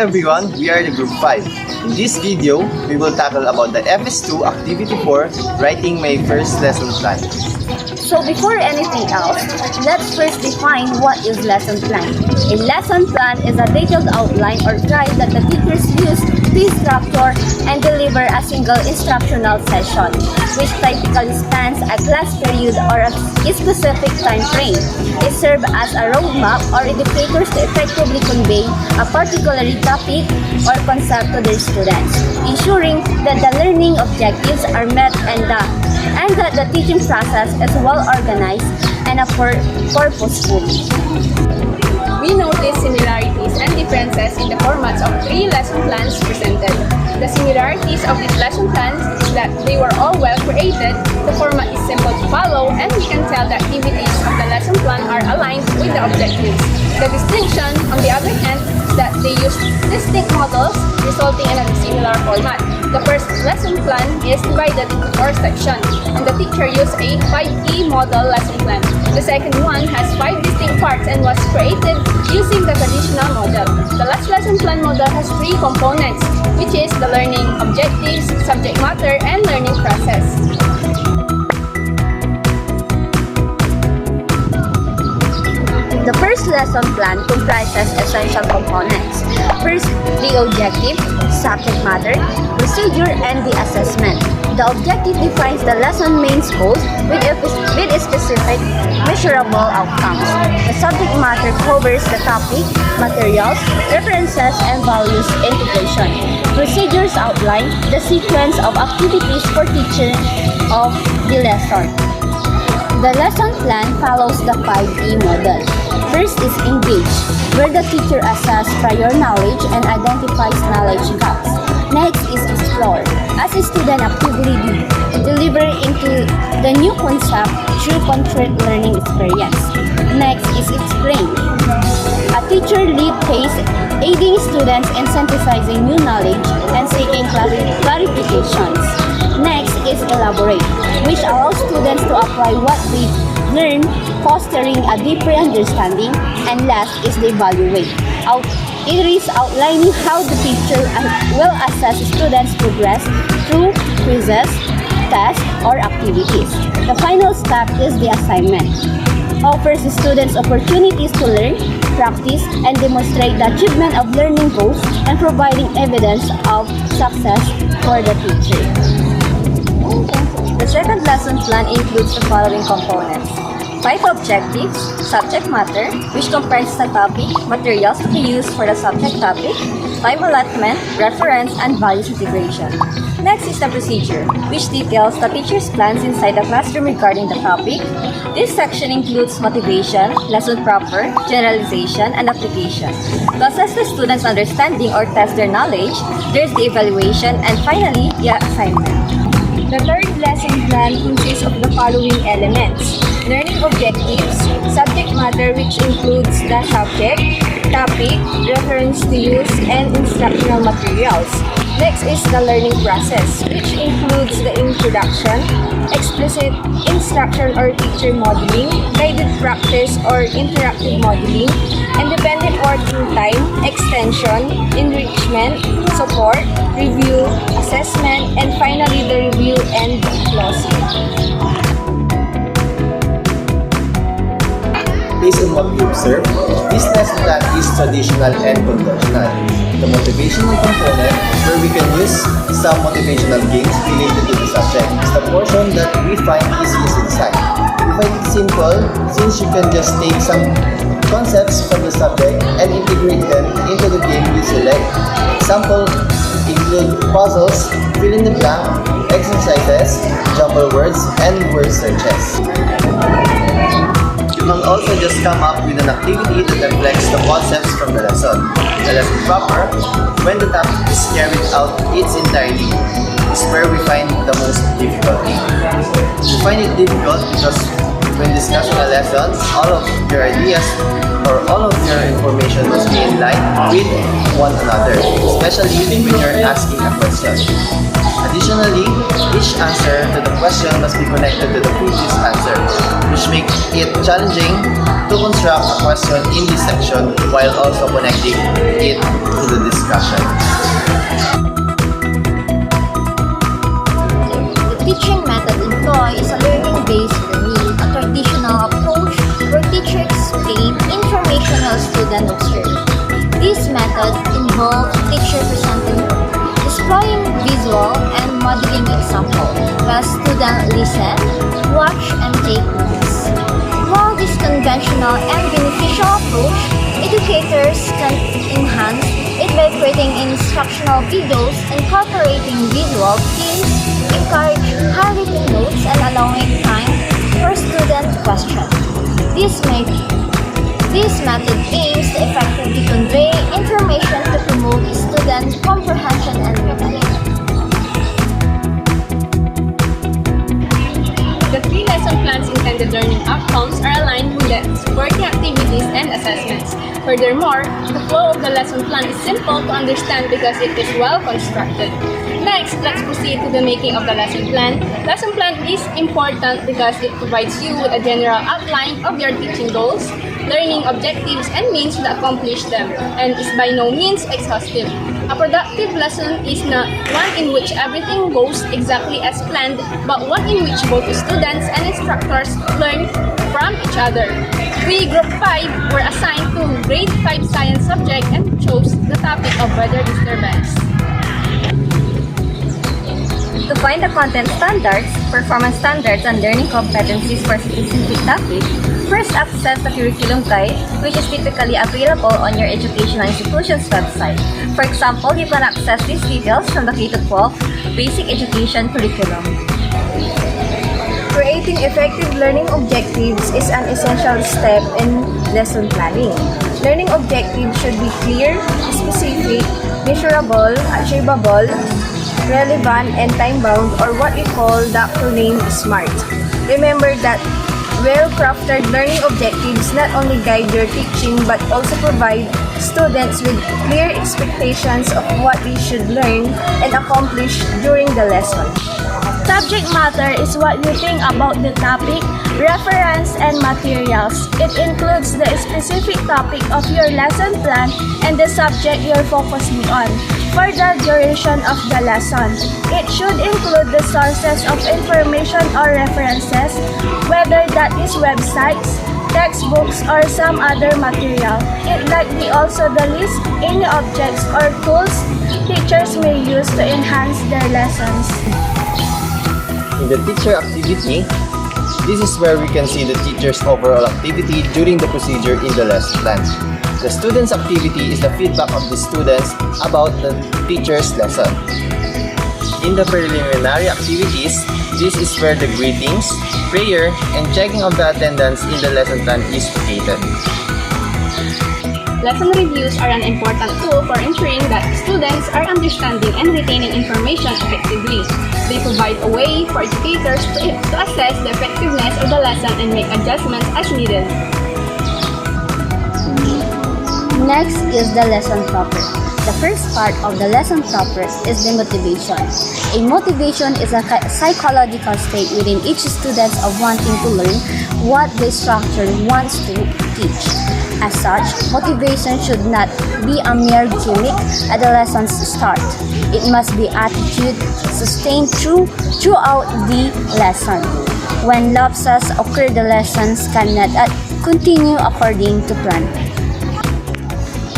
everyone, we are the Group 5. In this video, we will tackle about the FS2 Activity 4, Writing My First Lesson Plan. So before anything else, let's first define what is lesson plan. A lesson plan is a detailed outline or guide that the teachers use to structure and deliver a single instructional session, which typically spans a class period or a specific time frame. It serves as a roadmap or indicators to effectively convey a particular topic or concept to their students, ensuring that the learning objectives are met and that the teaching process is well organized and purposeful. We notice similarities and differences in the formats of three lesson plans presented. The similarities of these lesson plans is that they were all well created, the format is simple to follow, and we can tell the activities of the lesson plan are aligned with the objectives. The distinction, on the other hand, is that they use distinct models, resulting in a similar format. The first lesson plan is divided into 4 sections, and the teacher used a 5E model lesson plan. The second one has 5 distinct parts and was created using the traditional model. The last lesson plan model has 3 components, which is the learning objectives, subject matter, and learning process. The first lesson plan comprises essential components. First, the objective, subject matter, procedure, and the assessment. The objective defines the lesson main goals with specific, measurable outcomes. The subject matter covers the topic, materials, references, and values integration. Procedures outline the sequence of activities for teaching of the lesson. The lesson plan follows the 5E model. First is engage, where the teacher assesses prior knowledge and identifies knowledge gaps. Next is explore, as a student actively deliver into the new concept through concrete learning experience. Next is explain. A teacher lead phase, aiding students in synthesizing new knowledge and seeking clarifications. Next is elaborate, which allows students to apply what they learn, fostering a deeper understanding. And last is the evaluate. It is outlining how the teacher will assess students' progress through quizzes, tests, or activities. The final step is the assignment. Offers the students opportunities to learn, practice, and demonstrate the achievement of learning goals and providing evidence of success for the teacher. The second lesson plan includes the following components: 5 objectives, subject matter, which comprises the topic, materials to be used for the subject topic, 5 allotment, reference, and values integration. Next is the procedure, which details the teacher's plans inside the classroom regarding the topic. This section includes motivation, lesson proper, generalization, and application. To assess the students' understanding or test their knowledge, there's the evaluation, and finally, the assignment. The third lesson plan consists of the following elements: learning objectives, subject matter, which includes the subject, topic, reference to use, and instructional materials. Next is the learning process, which includes the introduction, explicit instruction or teacher modeling, guided practice or interactive modeling, independent working time, extension, enrichment, support, review, assessment, and finally the review and closing. Based on what we observe, this lesson plan is traditional and conventional. The motivational component, where we can use some motivational games related to the subject, is the portion that we find easiest to design. We find it simple since you can just take some concepts from the subject and integrate them into the game you select. Example include puzzles, fill in the blank, exercises, jumble words, and word searches. You can also just come up with an activity that reflects the concepts from the lesson. The lesson proper, when the topic is carried out its entirety, is where we find the most difficulty. We find it difficult because when discussing a lesson, all of your ideas or all of your information must be in line with one another, especially when you're asking a question. Additionally, each answer to the question must be connected to the previous answer, which makes it challenging to construct a question in this section while also connecting it to the discussion. The teaching method employed is a learning-based learning, a traditional approach where teacher explain information while student observe. This method involves teacher presenting, displaying visual and modeling example, while students listen, watch, and take notes. While this conventional and beneficial approach, educators can enhance it by creating instructional videos, incorporating visual cues, encourage handwritten notes, and allowing time for student questions. This method aims to effectively convey information to promote student comprehension and retention. The three lesson plan's intended learning outcomes are aligned with the supporting activities and assessments. Furthermore, the flow of the lesson plan is simple to understand because it is well constructed. Next, let's proceed to the making of the lesson plan. Lesson plan is important because it provides you with a general outline of your teaching goals, learning objectives, and means to accomplish them, and is by no means exhaustive. A productive lesson is not one in which everything goes exactly as planned, but one in which both students and instructors learn from each other. We, Group 5, were assigned to Grade 5 Science subject and chose the topic of weather disturbance. To find the content standards, performance standards, and learning competencies for a specific topic, first access the curriculum guide, which is typically available on your educational institution's website. For example, you can access these details from the K-12 Basic Education Curriculum. Creating effective learning objectives is an essential step in lesson planning. Learning objectives should be clear, specific, measurable, achievable, relevant, and time-bound, or what we call the acronym SMART. Remember that well-crafted learning objectives not only guide your teaching but also provide students with clear expectations of what they should learn and accomplish during the lesson. Subject matter is what you think about the topic, reference, and materials. It includes the specific topic of your lesson plan and the subject you're focusing on for the duration of the lesson. It should include the sources of information or references, whether that is websites, textbooks, or some other material. It might be also the list any objects or tools teachers may use to enhance their lessons. In the teacher activity, this is where we can see the teacher's overall activity during the procedure in the lesson plan. The student's activity is the feedback of the students about the teacher's lesson. In the preliminary activities, this is where the greetings, prayer, and checking of the attendance in the lesson plan is located. Lesson reviews are an important tool for ensuring that students are understanding and retaining information effectively. They provide a way for educators to assess the effectiveness of the lesson and make adjustments as needed. Next is the lesson proper. The first part of the lesson proper is the motivation. A motivation is a psychological state within each student of wanting to learn what the structure wants to teach. As such, motivation should not be a mere gimmick at the lesson's start. It must be attitude sustained throughout the lesson. When lapses occur, the lessons cannot continue according to plan.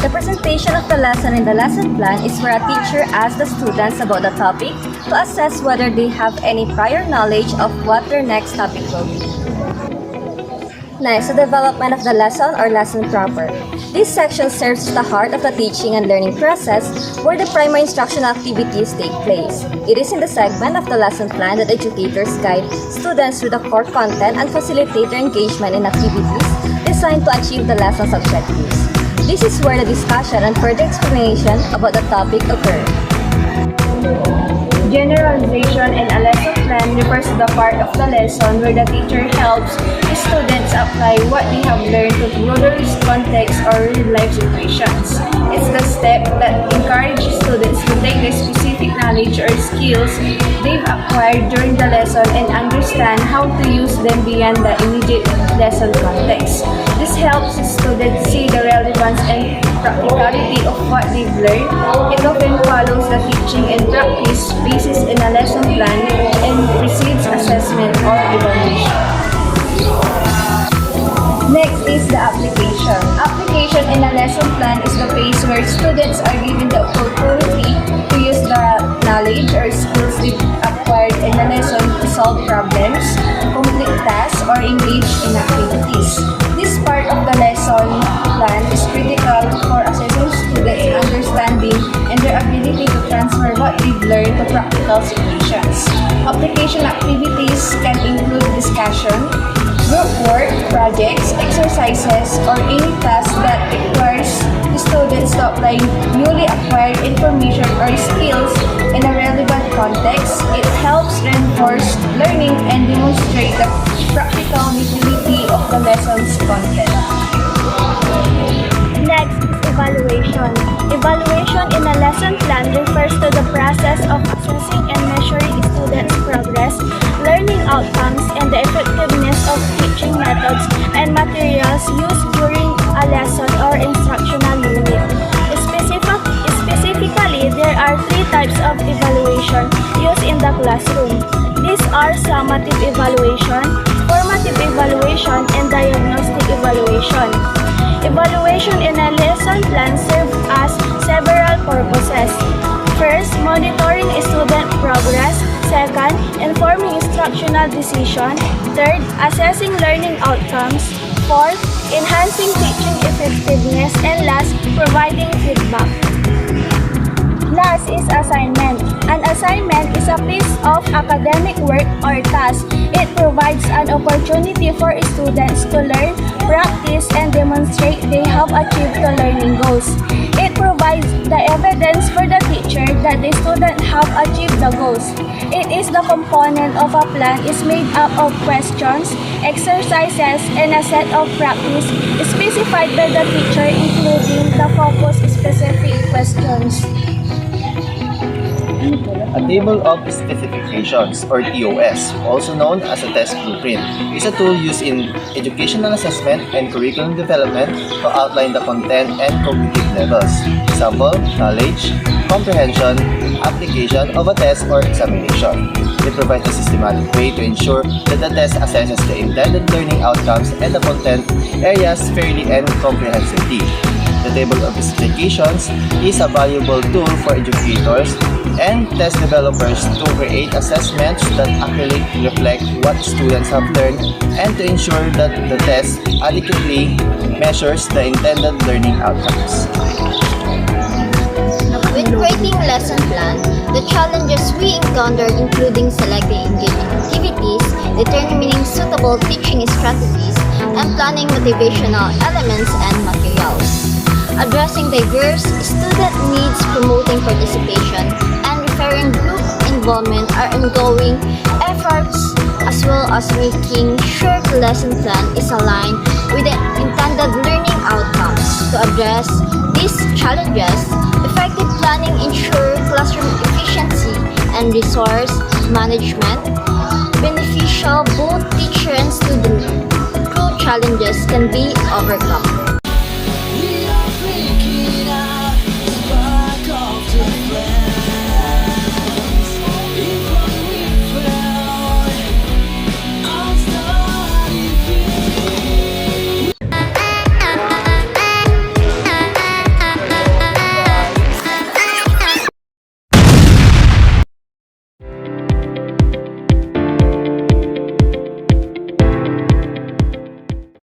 The presentation of the lesson in the lesson plan is where a teacher asks the students about the topic to assess whether they have any prior knowledge of what their next topic will be. Next, the development of the lesson or lesson proper. This section serves as the heart of the teaching and learning process where the primary instructional activities take place. It is in the segment of the lesson plan that educators guide students with the core content and facilitate their engagement in activities designed to achieve the lesson's objectives. This is where the discussion and further explanation about the topic occur. Generalization in a lesson plan refers to the part of the lesson where the teacher helps students apply what they have learned to broader context or real-life situations. It's the step that encourages students to take the specific knowledge or skills they've acquired during the lesson and understand how to use them beyond the immediate lesson context. This helps students see the relevance and practicality of what they've learned. It often follows the teaching and practice basis in a lesson plan and precedes assessment or evaluation. Next is the application. Application in a lesson plan is the phase where students are given the opportunity to use the knowledge or skills they've acquired in the lesson to solve problems, complete tasks, or engage in activities. This part of the lesson plan is critical for assessing students' understanding and their ability to transfer what they've learned to practical situations. Application activities can include discussion, group work, projects, exercises, or any task that requires the students to apply newly acquired information or skills in a relevant context. It helps reinforce learning and demonstrate the practical utility of the lesson's content. Next is evaluation. Evaluation in a lesson plan refers to the process of assessing and measuring students' progress, learning outcomes, and the effectiveness of teaching methods and materials used during a lesson or instructional unit. Specifically, there are three types of evaluation used in the classroom. These are summative evaluation, formative evaluation, and diagnostic evaluation. Evaluation in a lesson plan serves as several purposes. First, monitoring student progress. Second, informing instructional decision. Third, assessing learning outcomes. Fourth, enhancing teaching effectiveness. And last, providing feedback. Last is assignment. An assignment is a piece of academic work or task. It provides an opportunity for students to learn, practice, and demonstrate they have achieved the learning goals. It provides the evidence for the teacher that the student have achieved the goals. It is the component of a plan is made up of questions, exercises, and a set of practice specified by the teacher, including the focus specific questions. A table of specifications, or TOS, also known as a test blueprint, is a tool used in educational assessment and curriculum development to outline the content and cognitive levels. Example, knowledge, comprehension, application of a test or examination. It provides a systematic way to ensure that the test assesses the intended learning outcomes and the content areas fairly and comprehensively. The table of specifications is a valuable tool for educators and test developers to create assessments that accurately reflect what students have learned and to ensure that the test adequately measures the intended learning outcomes. When creating lesson plan, the challenges we encountered including selecting engaging activities, determining suitable teaching strategies, and planning motivational elements and materials. Addressing diverse student needs, promoting participation, and referring group involvement are ongoing efforts, as well as making sure the lesson plan is aligned with the intended learning outcomes. To address these challenges, effective planning ensures classroom efficiency and resource management,